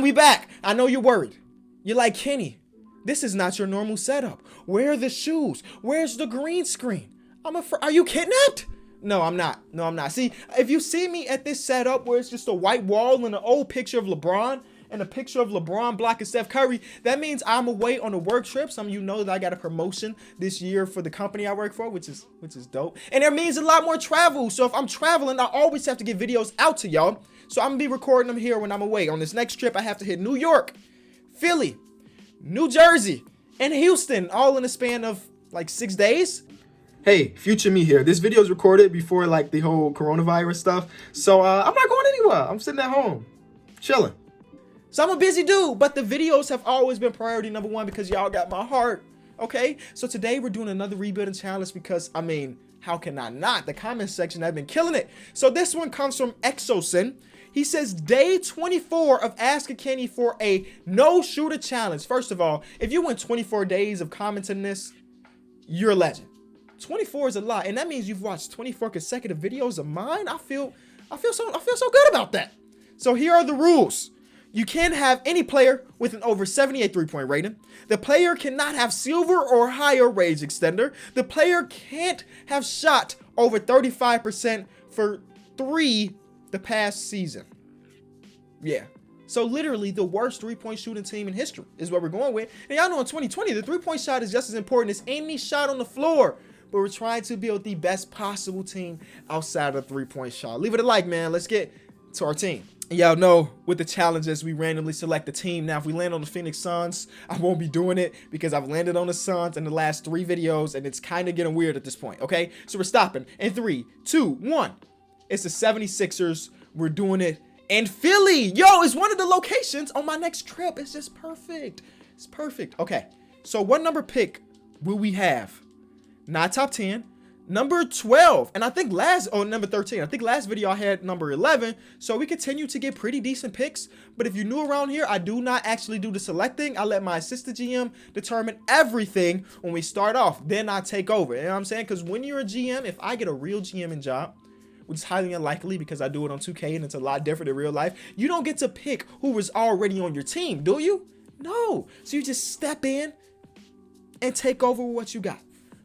And we back. I know you're worried. You're like, Kenny, this is not your normal setup. Where are the shoes? Where's the green screen? Are you kidnapped? No, I'm not. No, I'm not. See, if you see me at this setup where it's just a white wall and an old picture of LeBron and a picture of LeBron blocking Steph Curry, that means I'm away on a work trip. Some of you know that I got a promotion this year for the company I work for, which is dope. And it means a lot more travel. So if I'm traveling, I always have to get videos out to y'all. So I'm gonna be recording them here when I'm away. On this next trip, I have to hit New York, Philly, New Jersey, and Houston, all in the span of like 6 days. Hey, future me here. This video is recorded before like the whole coronavirus stuff. So I'm not going anywhere. I'm sitting at home, chilling. So I'm a busy dude, but the videos have always been priority number one because y'all got my heart. Okay, so today we're doing another rebuilding challenge because, I mean, how can I not? The comment section have been killing it. So this one comes from Exosin. He says, day 24 of asking Kenny for a no shooter challenge. First of all, if you went 24 days of commenting this, you're a legend. 24 is a lot, and that means you've watched 24 consecutive videos of mine. I feel so good about that. So here are the rules. You can't have any player with an over 78 three-point rating. The player cannot have silver or higher range extender. The player can't have shot over 35% for 3 the past season. Yeah. So literally the worst three-point shooting team in history is what we're going with. And y'all know in 2020, the three-point shot is just as important as any shot on the floor. But we're trying to build the best possible team outside of the three-point shot. Leave it a like, man. Let's get to our team. Y'all know with the challenges, we randomly select the team. Now, if we land on the Phoenix Suns, I won't be doing it because I've landed on the Suns in the last 3 videos, and it's kind of getting weird at this point, okay? So we're stopping in 3, 2, 1. It's the 76ers. We're doing it in Philly. Yo, it's one of the locations on my next trip. It's just perfect. It's perfect. Okay, so what number pick will we have? Not top 10, number 12, and I think number 13. I think last video I had number 11, so we continue to get pretty decent picks. But if you're new around here, I do not actually do the selecting. I let my assistant GM determine everything when we start off, then I take over. You know what I'm saying? Because when you're a GM, if I get a real GMing job, which is highly unlikely because I do it on 2K and it's a lot different in real life, you don't get to pick who was already on your team, do you? No. So you just step in and take over what you got.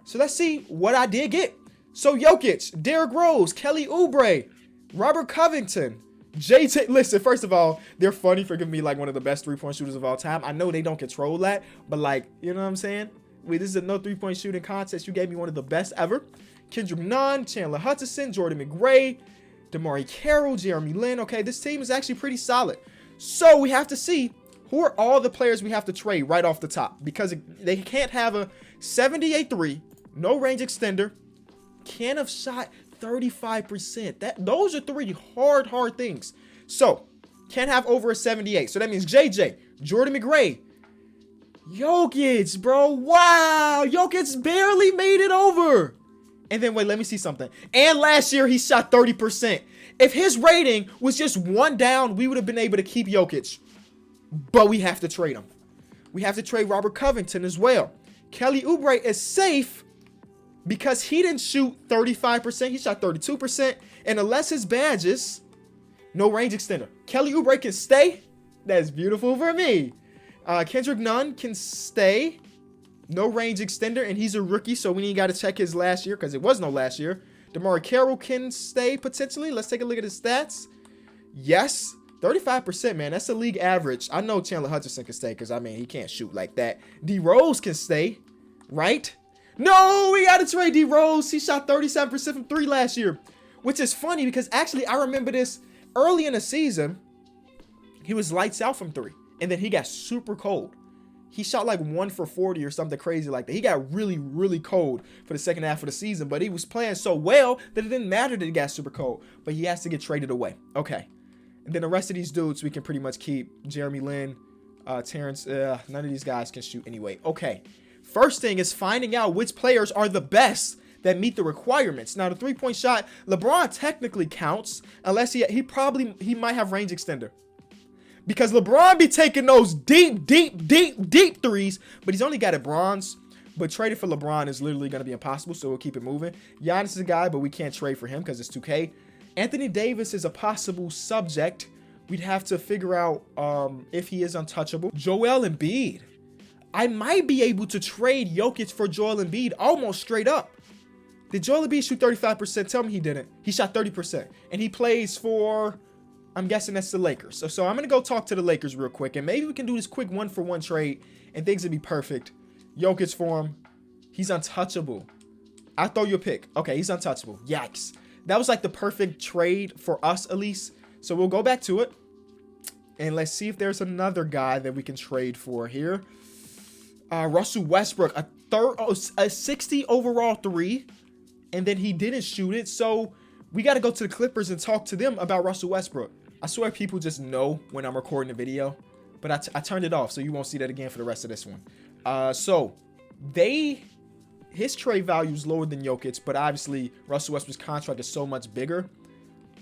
So let's see what I did get. So Jokic, Derrick Rose, Kelly Oubre, Robert Covington, JT. Listen, first of all, they're funny for giving me like one of the best three-point shooters of all time. I know they don't control that, but like, you know what I'm saying? Wait, this is a no three-point shooting contest. You gave me one of the best ever. Kendrick Nunn, Chandler Hutchison, Jordan McRae, DeMarre Carroll, Jeremy Lin. Okay, this team is actually pretty solid. So we have to see who are all the players we have to trade right off the top because they can't have a 78-3. No range extender, can't have shot 35%. Those are 3 hard things. So, can't have over a 78. So that means JJ, Jordan McRae, Jokic, bro. Wow, Jokic barely made it over. And then wait, let me see something. And last year he shot 30%. If his rating was just 1 down, we would have been able to keep Jokic. But we have to trade him. We have to trade Robert Covington as well. Kelly Oubre is safe because he didn't shoot 35%. He shot 32%. And unless his badges, no range extender. Kelly Oubre can stay. That's beautiful for me. Kendrick Nunn can stay. No range extender. And he's a rookie, so we ain't got to check his last year because it was no last year. DeMarre Carroll can stay potentially. Let's take a look at his stats. Yes. 35%, man. That's the league average. I know Chandler Hutchison can stay because, I mean, he can't shoot like that. D Rose can stay, right? No, we got to trade D Rose. He shot 37% from 3 last year, which is funny because actually I remember this early in the season. He was lights out from 3, and then he got super cold. He shot like 1 for 40 or something crazy like that. He got really cold for the second half of the season, but he was playing so well that it didn't matter that he got super cold, but he has to get traded away. Okay. And then the rest of these dudes we can pretty much keep. Jeremy Lin, Terrence, none of these guys can shoot anyway. Okay. First thing is finding out which players are the best that meet the requirements. Now, the three-point shot, LeBron technically counts unless he might have range extender. Because LeBron be taking those deep threes, but he's only got a bronze. But trading for LeBron is literally going to be impossible, so we'll keep it moving. Giannis is a guy, but we can't trade for him because it's 2K. Anthony Davis is a possible subject, We'd have to figure out if he is untouchable. Joel Embiid. I might be able to trade Jokic for Joel Embiid almost straight up. Did Joel Embiid shoot 35%? Tell me he didn't. He shot 30%. And he plays for, I'm guessing that's the Lakers. So I'm going to go talk to the Lakers real quick. And maybe we can do this quick 1-for-1 trade and things would be perfect. Jokic for him. He's untouchable. I'll throw you a pick. Okay, he's untouchable. Yikes. That was like the perfect trade for us, at least. So we'll go back to it. And let's see if there's another guy that we can trade for here. Russell Westbrook, a 60 overall 3, and then he didn't shoot it. So we got to go to the Clippers and talk to them about Russell Westbrook. I swear people just know when I'm recording the video, but I turned it off, so you won't see that again for the rest of this one. So his trade value is lower than Jokic, but obviously Russell Westbrook's contract is so much bigger.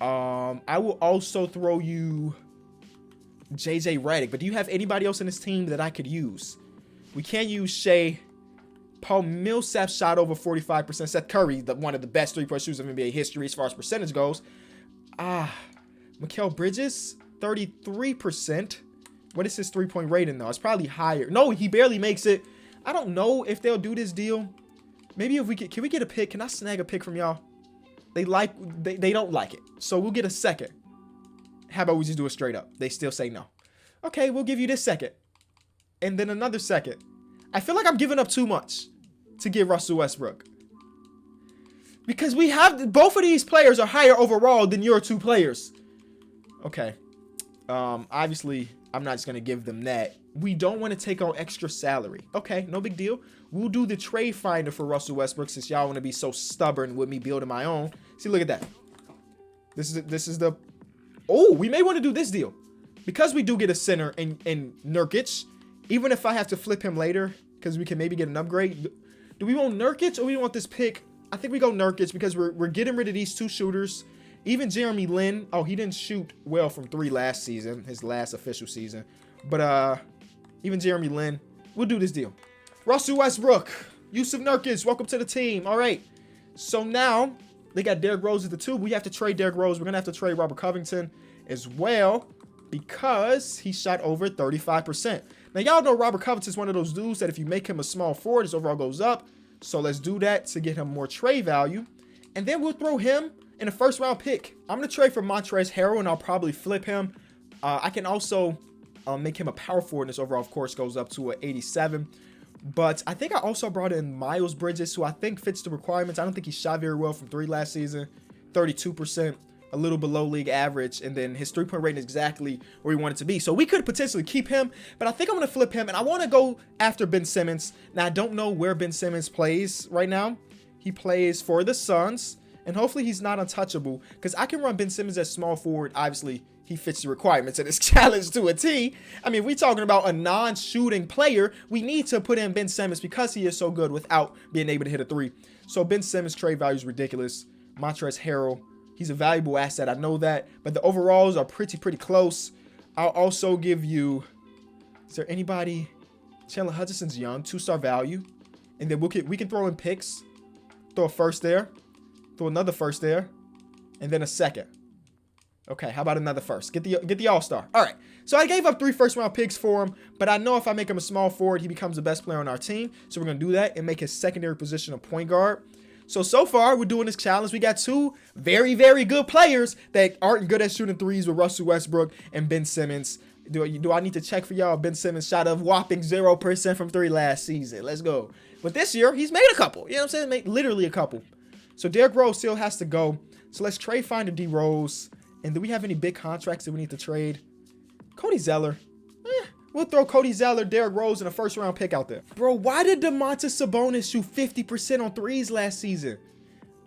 I will also throw you JJ Redick, but do you have anybody else in this team that I could use? We can't use Shea. Paul Millsap shot over 45%. Seth Curry, one of the best three-point shooters of NBA history as far as percentage goes. Mikal Bridges, 33%. What is his three-point rating, though? It's probably higher. No, he barely makes it. I don't know if they'll do this deal. Maybe if we can we get a pick? Can I snag a pick from y'all? They don't like it. So we'll get a second. How about we just do it straight up? They still say no. Okay, we'll give you this second. And then another second. I feel like I'm giving up too much to get Russell Westbrook. Because we have, both of these players are higher overall than your two players. Okay. Obviously, I'm not just going to give them that. We don't want to take on extra salary. Okay, no big deal. We'll do the trade finder for Russell Westbrook since y'all want to be so stubborn with me building my own. See, look at that. This is the... Oh, we may want to do this deal. Because we do get a center in Nurkic, even if I have to flip him later, because we can maybe get an upgrade. Do we want Nurkic or we want this pick? I think we go Nurkic because we're getting rid of these two shooters. Even Jeremy Lin. Oh, he didn't shoot well from 3 last season, his last official season. But even Jeremy Lin, we'll do this deal. Russell Westbrook, Yusuf Nurkic, welcome to the team. All right. So now they got Derrick Rose at the 2. We have to trade Derrick Rose. We're gonna have to trade Robert Covington as well because he shot over 35%. Now, y'all know Robert Covington is one of those dudes that if you make him a small forward, his overall goes up. So let's do that to get him more trade value. And then we'll throw him in a first-round pick. I'm going to trade for Montrezl Harrell, and I'll probably flip him. I can also make him a power forward, and his overall, of course, goes up to an 87. But I think I also brought in Miles Bridges, who I think fits the requirements. I don't think he shot very well from 3 last season, 32%. A little below league average, and then his three-point rating is exactly where we want it to be. So we could potentially keep him, but I think I'm going to flip him, and I want to go after Ben Simmons. Now, I don't know where Ben Simmons plays right now. He plays for the Suns, and hopefully he's not untouchable, because I can run Ben Simmons as small forward. Obviously, he fits the requirements of this challenge to a T. I mean, we're talking about a non-shooting player. We need to put in Ben Simmons because he is so good without being able to hit a 3. So Ben Simmons' trade value is ridiculous. Montrezl Harrell, he's a valuable asset. I know that. But the overalls are pretty close. I'll also give you... Is there anybody... Chandler Hutchison's young. 2-star value. And then we can throw in picks. Throw a first there. Throw another first there. And then a second. Okay, how about another first? Get the all-star. All right. So I gave up 3 first-round picks for him. But I know if I make him a small forward, he becomes the best player on our team. So we're going to do that and make his secondary position a point guard. So far, we're doing this challenge. We got 2 very good players that aren't good at shooting threes with Russell Westbrook and Ben Simmons. Do I need to check for y'all? Ben Simmons shot a whopping 0% from 3 last season. Let's go. But this year, he's made a couple. You know what I'm saying? Made literally a couple. So Derrick Rose still has to go. So let's trade finder D Rose. And do we have any big contracts that we need to trade? Cody Zeller. We'll throw Cody Zeller, Derrick Rose, and a first-round pick out there. Bro, why did Domantas Sabonis shoot 50% on threes last season?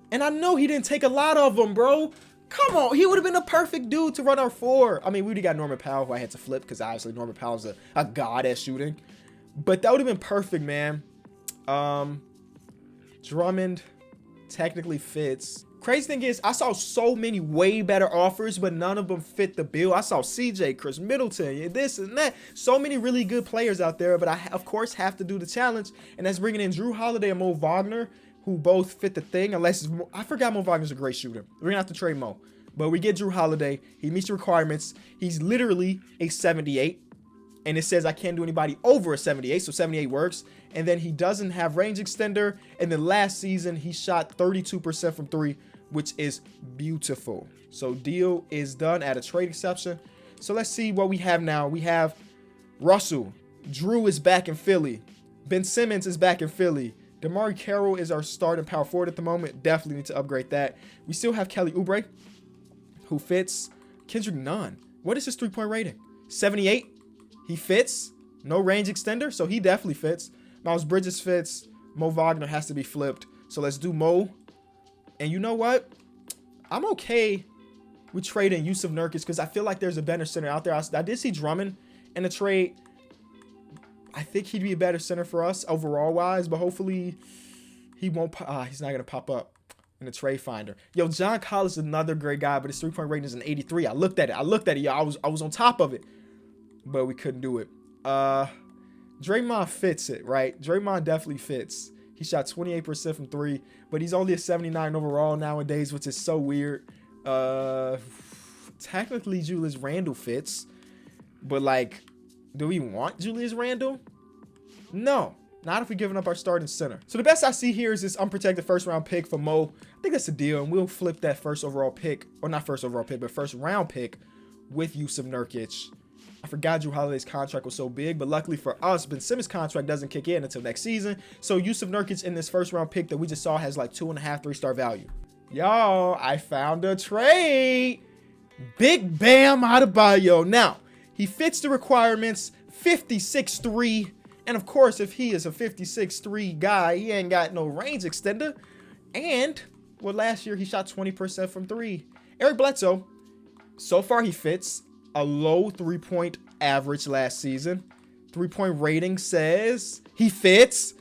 And I know he didn't take a lot of them, bro. Come on. He would have been a perfect dude to run our 4. I mean, we would have got Norman Powell, who I had to flip because obviously Norman Powell's a god at shooting. But that would have been perfect, man. Drummond technically fits. Crazy thing is, I saw so many way better offers, but none of them fit the bill. I saw CJ, Chris Middleton, this and that. So many really good players out there, but I, of course, have to do the challenge, and that's bringing in Drew Holiday and Mo Wagner, who both fit the thing, unless... I forgot Mo Wagner's a great shooter. We're going to have to trade Mo. But we get Drew Holiday. He meets the requirements. He's literally a 78. And it says I can't do anybody over a 78, so 78 works. And then he doesn't have range extender. And then last season, he shot 32% from 3, which is beautiful. So deal is done at a trade exception. So let's see what we have now. We have Russell. Drew is back in Philly. Ben Simmons is back in Philly. DeMarre Carroll is our starting power forward at the moment. Definitely need to upgrade that. We still have Kelly Oubre, who fits. Kendrick Nunn. What is his three-point rating? 78. He fits. No range extender, so he definitely fits. Miles Bridges fits. Mo Wagner has to be flipped. So let's do Mo. And you know what? I'm okay with trading Yusuf Nurkic because I feel like there's a better center out there. I did see Drummond in the trade. I think he'd be a better center for us overall-wise, but hopefully he won't. He's not going to pop up in the trade finder. Yo, John Collins is another great guy, but his three-point rating is an 83. I looked at it. Yo, I was on top of it. But we couldn't do it. Draymond fits it, right? Draymond definitely fits. He shot 28% from 3, but he's only a 79 overall nowadays, which is so weird. Technically, Julius Randle fits, but like, do we want Julius Randle? No, not if we're giving up our starting center. So the best I see here is this unprotected first-round pick for Mo. I think that's a deal, and we'll flip that first overall pick, or not first overall pick, but first-round pick with Yusuf Nurkic. I forgot Drew Holiday's contract was so big, but luckily for us, Ben Simmons' contract doesn't kick in until next season. So Yusuf Nurkic in this first-round pick that we just saw has like 2.5 3-star value. Y'all, I found a trade. Big Bam Adebayo. Now, he fits the requirements, 56'3". And of course, if he is a 56'3" guy, he ain't got no range extender. And, well, last year he shot 20% from 3. Eric Bledsoe, so far he fits. A low 3-point average last season. 3-point rating says he fits.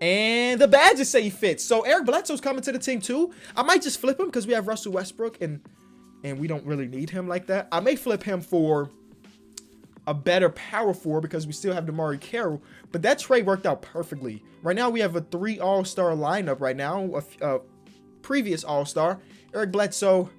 And the badges say he fits. So Eric Bledsoe's coming to the team too. I might just flip him because we have Russell Westbrook and we don't really need him like that. I may flip him for a better power forward because we still have DeMarre Carroll. But that trade worked out perfectly. Right now we have a 3 all-star lineup right now. A previous all-star. Eric Bledsoe.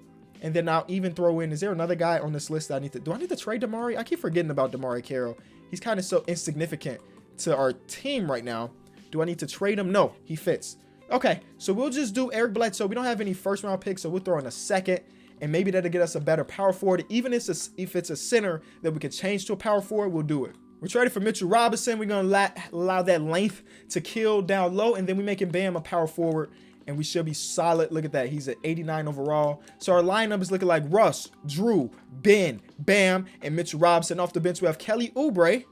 And then I'll even throw in, is there another guy on this list that I need to, do I need to trade DeMarre? I keep forgetting about DeMarre Carroll. He's kind of so insignificant to our team right now. Do I need to trade him? No, he fits. Okay, so we'll just do Eric Bledsoe. We don't have any first round picks, so we'll throw in a second. And maybe that'll get us a better power forward. Even if it's a center that we can change to a power forward, we'll do it. We're trading for Mitchell Robinson. We're going to allow that length to kill down low. And then we make him Bam a power forward. And we should be solid. Look at that. He's at 89 overall. So our lineup is looking like Russ, Drew, Ben, Bam, and Mitchell Robinson. Off the bench, we have Kelly Oubre,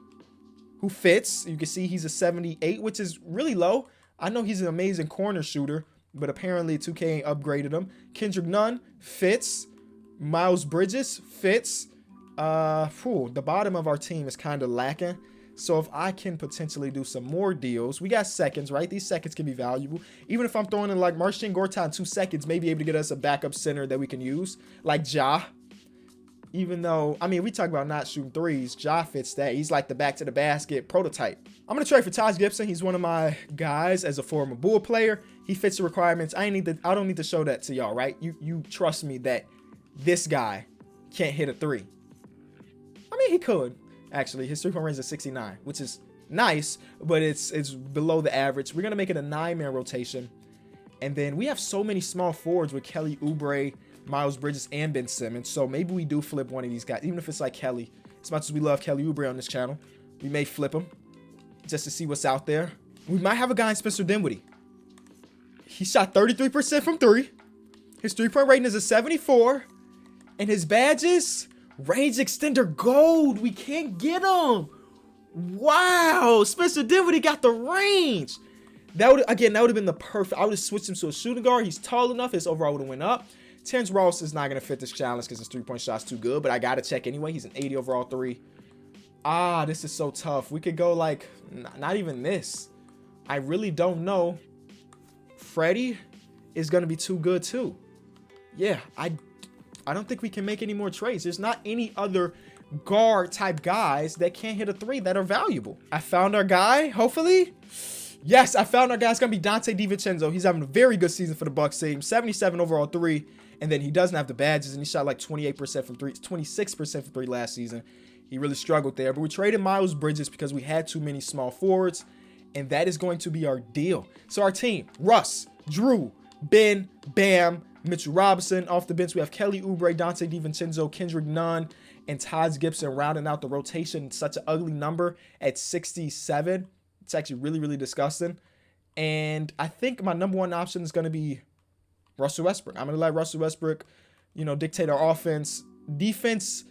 who fits. You can see he's a 78, which is really low. I know he's an amazing corner shooter, but apparently 2K ain't upgraded him. Kendrick Nunn fits. Miles Bridges fits. The bottom of our team is kind of lacking. So if I can potentially do some more deals, we got seconds, right? These seconds can be valuable. Even if I'm throwing in like Marcin Gortat 2 seconds, maybe able to get us a backup center that we can use, like Ja. Even though, I mean, we talk about not shooting threes, Ja fits that. He's like the back to the basket prototype. I'm gonna trade for Taj Gibson. He's one of my guys as a former Bull player. He fits the requirements. I don't need to show that to y'all, right? You trust me that this guy can't hit a 3. I mean, he could. Actually, his 3-point range is 69, which is nice, but it's below the average. We're going to make it a 9-man rotation. And then we have so many small forwards with Kelly Oubre, Miles Bridges, and Ben Simmons. So maybe we do flip one of these guys, even if it's like Kelly. As much as we love Kelly Oubre on this channel, we may flip him just to see what's out there. We might have a guy in Spencer Dinwiddie. He shot 33% from 3. His 3-point rating is a 74. And his badges... range extender gold. We can't get him. Wow. Spencer Dinwiddie got the range. That would have been the perfect. I would have switched him to a shooting guard. He's tall enough. His overall would have went up. Terrence Ross is not going to fit this challenge because his 3-point shot's too good, but I got to check anyway. He's an 80 overall 3. This is so tough. We could go like, not even this. I really don't know. Freddie is going to be too good too. Yeah, I don't think we can make any more trades. There's not any other guard type guys that can't hit a 3 that are valuable. I found our guy, hopefully. Yes, I found our guy. It's going to be Dante DiVincenzo. He's having a very good season for the Bucks team. 77 overall 3. And then he doesn't have the badges, and he shot like 28% from three, 26% from three last season. He really struggled there. But we traded Miles Bridges because we had too many small forwards, and that is going to be our deal. So our team, Russ, Drew, Ben, Bam, Mitchell Robinson. Off the bench, we have Kelly Oubre, Dante DiVincenzo, Kendrick Nunn, and Taj Gibson rounding out the rotation. Such an ugly number at 67. It's actually really, really disgusting. And I think my number one option is going to be Russell Westbrook. I'm going to let Russell Westbrook, dictate our offense. Defense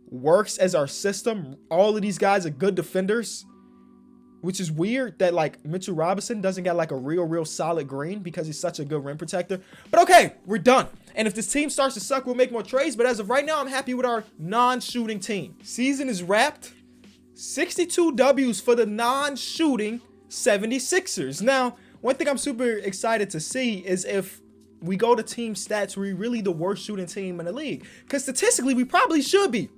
works as our system. All of these guys are good defenders, which is weird that like Mitchell Robinson doesn't get like a real solid green because he's such a good rim protector. But okay, we're done. And if this team starts to suck, we'll make more trades. But as of right now, I'm happy with our non-shooting team. Season is wrapped. 62 W's for the non-shooting 76ers. Now, one thing I'm super excited to see is if we go to team stats, we're really the worst shooting team in the league. Because statistically, we probably should be.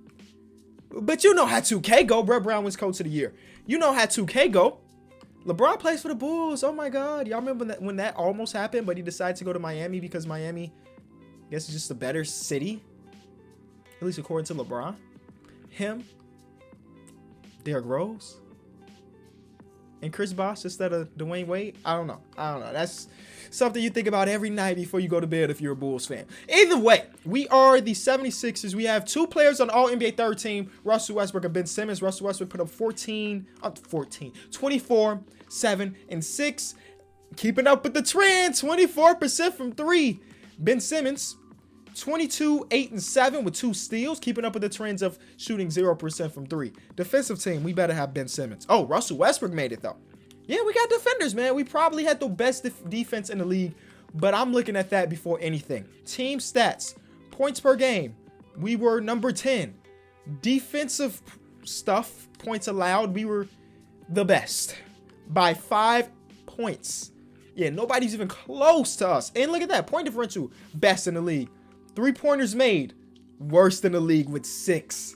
But you know how 2K go. Brett Brown was coach of the year. You know how 2K go. LeBron plays for the Bulls. Oh my God. Y'all remember when that almost happened, but he decided to go to Miami because Miami, I guess, is just a better city. At least according to LeBron. Him, Derrick Rose, and Chris Bosh instead of Dwayne Wade. I don't know. That's something you think about every night before you go to bed if you're a Bulls fan. Either way, we are the 76ers. We have two players on the All-NBA third team, Russell Westbrook and Ben Simmons. Russell Westbrook put up 24, 7, and 6. Keeping up with the trend, 24% from 3. Ben Simmons, 22, 8, and 7 with 2 steals, keeping up with the trends of shooting 0% from 3. Defensive team, we better have Ben Simmons. Oh, Russell Westbrook made it though. Yeah, we got defenders, man. We probably had the best defense in the league, but I'm looking at that before anything. Team stats, points per game, we were number 10. Defensive stuff, points allowed, we were the best by 5 points. Yeah, nobody's even close to us. And look at that, point differential, best in the league. 3-pointers made, worst in the league with 6.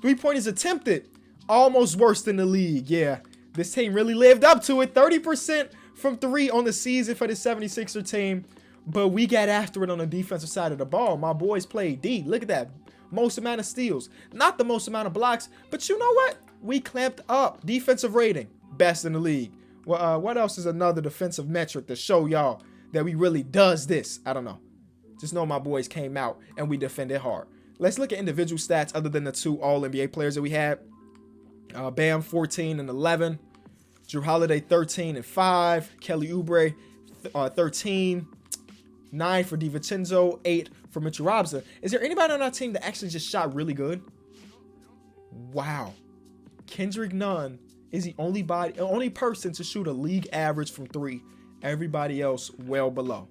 3-pointers attempted, almost worst in the league. Yeah, this team really lived up to it. 30% from 3 on the season for the 76er team. But we got after it on the defensive side of the ball. My boys played D. Look at that. Most amount of steals. Not the most amount of blocks. But you know what? We clamped up. Defensive rating, best in the league. Well, what else is another defensive metric to show y'all that we really does this? I don't know. Just know my boys came out and we defended hard. Let's look at individual stats other than the 2 All-NBA players that we had. Bam, 14 and 11. Drew Holiday, 13 and 5. Kelly Oubre, 13. 9 for DiVincenzo, 8 for Mitchell Robinson. Is there anybody on our team that actually just shot really good? Wow. Kendrick Nunn is the only person to shoot a league average from 3. Everybody else well below.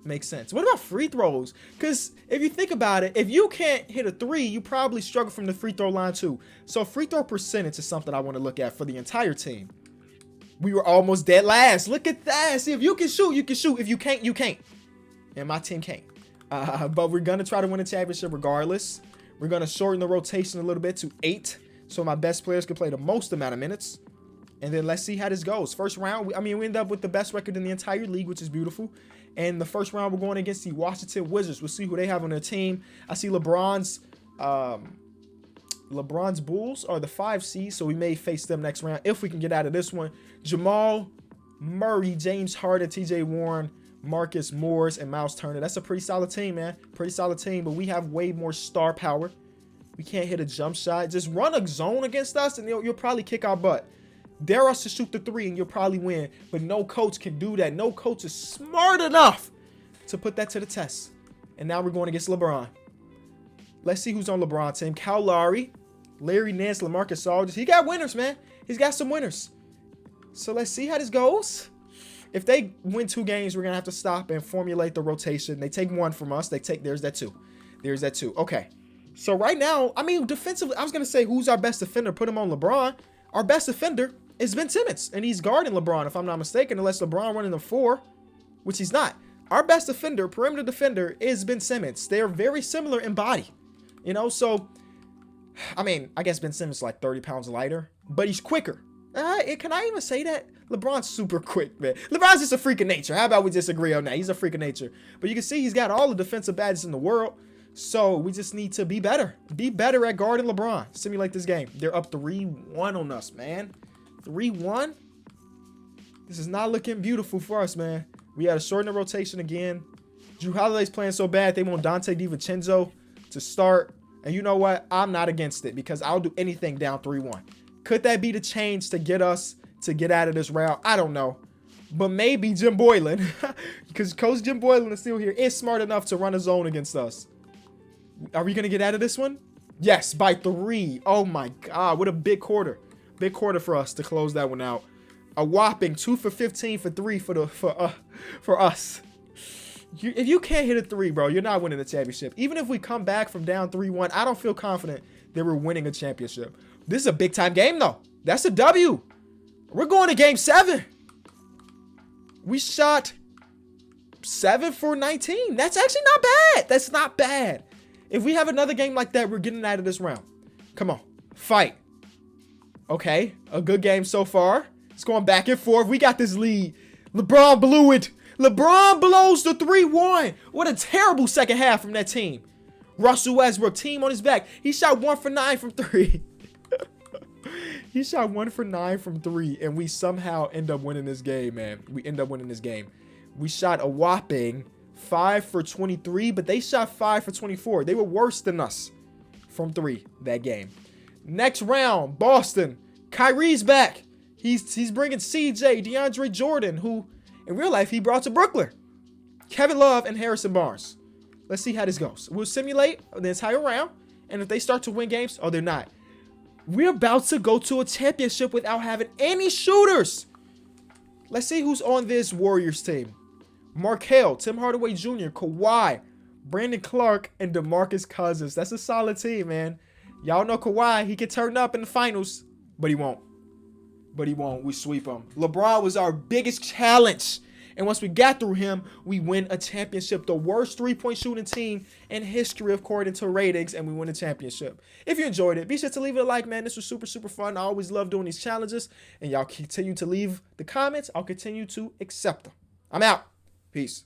Makes sense. What about free throws? Because if you think about it, if you can't hit a 3, you probably struggle from the free throw line too. So free throw percentage is something I want to look at for the entire team. We were almost dead last. Look at that. See, if you can shoot, you can shoot. If you can't, you can't. And my team can't. But we're going to try to win a championship regardless. We're going to shorten the rotation a little bit to 8 so my best players can play the most amount of minutes. And then let's see how this goes. First round, we end up with the best record in the entire league, which is beautiful. And the first round, we're going against the Washington Wizards. We'll see who they have on their team. I see LeBron's Bulls are the 5 seed, so we may face them next round if we can get out of this one. Jamal Murray, James Harden, TJ Warren, Marcus Morris, and Miles Turner. That's a pretty solid team, man. Pretty solid team, but we have way more star power. We can't hit a jump shot. Just run a zone against us, and you'll probably kick our butt. Dare us to shoot the 3 and you'll probably win. But no coach can do that. No coach is smart enough to put that to the test. And now we're going against LeBron. Let's see who's on LeBron's team. Kyle Lowry, Larry Nance, LaMarcus Aldridge. He got winners, man. He's got some winners. So let's see how this goes. If they win 2 games, we're going to have to stop and formulate the rotation. They take 1 from us. There's that 2. There's that 2. Okay. So right now, defensively, I was going to say who's our best defender. Put him on LeBron. Our best defender is Ben Simmons, and he's guarding LeBron, if I'm not mistaken, unless LeBron running the 4, which he's not. Our best defender, perimeter defender, is Ben Simmons. They're very similar in body, so, I guess Ben Simmons is like 30 pounds lighter, but he's quicker. Can I even say that? LeBron's super quick, man. LeBron's just a freak of nature. How about we just agree on that? He's a freak of nature. But you can see he's got all the defensive badges in the world. So we just need to be better. Be better at guarding LeBron. Simulate this game. They're up 3-1 on us, man. 3-1? This is not looking beautiful for us, man. We had to shorten the rotation again. Drew Holiday's playing so bad, they want Dante DiVincenzo to start. And you know what? I'm not against it because I'll do anything down 3-1. Could that be the change to get us to get out of this round? I don't know. But maybe Jim Boylan, because Coach Jim Boylan is still here, is smart enough to run a zone against us. Are we going to get out of this one? Yes, by 3. Oh, my God. What a big quarter. Big quarter for us to close that one out. A whopping 2 for 15 for 3 for us. If you can't hit a 3, bro, you're not winning the championship. Even if we come back from down 3-1, I don't feel confident that we're winning a championship. This is a big-time game, though. That's a W. We're going to game 7. We shot 7 for 19. That's actually not bad. That's not bad. If we have another game like that, we're getting out of this round. Come on. Fight. Okay. A good game so far. It's going back and forth. We got this lead. LeBron blew it. LeBron blows the 3-1. What a terrible second half from that team. Russell Westbrook, team on his back. He shot 1 for 9 from 3. He shot 1 for 9 from 3, and we somehow end up winning this game, man. We end up winning this game. We shot a whopping 5 for 23, but they shot 5 for 24. They were worse than us from 3 that game. Next round, Boston. Kyrie's back. He's bringing CJ, DeAndre Jordan, who in real life he brought to Brooklyn. Kevin Love and Harrison Barnes. Let's see how this goes. We'll simulate the entire round, and if they start to win games, oh, they're not. We're about to go to a championship without having any shooters. Let's see who's on this Warriors team. Markelle, Tim Hardaway Jr., Kawhi, Brandon Clark, and DeMarcus Cousins. That's a solid team, man. Y'all know Kawhi. He can turn up in the finals, but he won't. We sweep him. LeBron was our biggest challenge. And once we got through him, we win a championship. The worst three-point shooting team in history according to ratings, and we win a championship. If you enjoyed it, be sure to leave it a like, man. This was super, super fun. I always love doing these challenges. And y'all continue to leave the comments. I'll continue to accept them. I'm out. Peace.